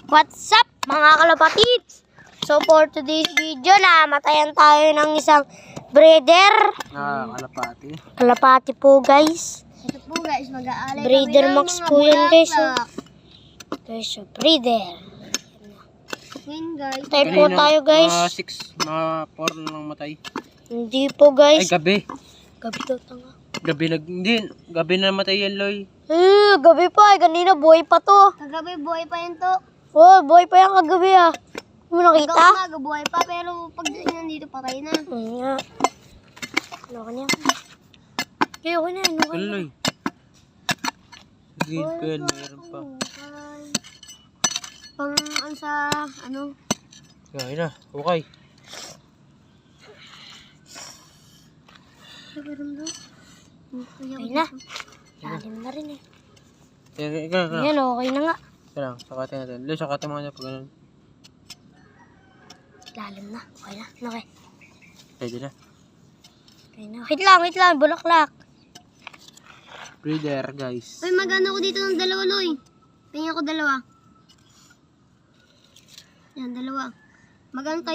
What's up mga kalapatids? So for today's video na matayan tayo ng isang breeder. Kalapati. Kalapati po guys. Ito po guys, mag-aalay Breeder kami ng Max mga po yan guys. bulaklak. Guys, so breeder. Ngayon guys, Tayo po tayo guys. Mga 6, mga 4 lang matay. Hindi po Ay, guys. gabi. Gabi daw tanga. Gabi na matay yan, Loy. Gabi pa. Kanina buhay pa to. kagabi buhay pa yun to. Oh, buhay pa yan kagabi ah. Hindi mo nakita? Hanggang umaga buhay pa, pero pag nandito patay na. Nga. Ano ka niya? Kaya ko na. Ano ka Ano, niya? Loy? Green pen, meron pa. Pang ano sa ano? Kaya na, okay. Ay na. Lalim na rin eh. Ikaw. Ayan, okay na nga. Kaya lang, sakatin natin. Loy, sakatin mo nga pag ganun. Lalim na. Okay na. Okay. Pwede na. Okay na. Wait lang. Bulaklak. Breeder, guys. Ay, magano ko dito ng dalawa, Loy. Tingnan ko dalawa. Yan, dalawa. Magano tayo dito?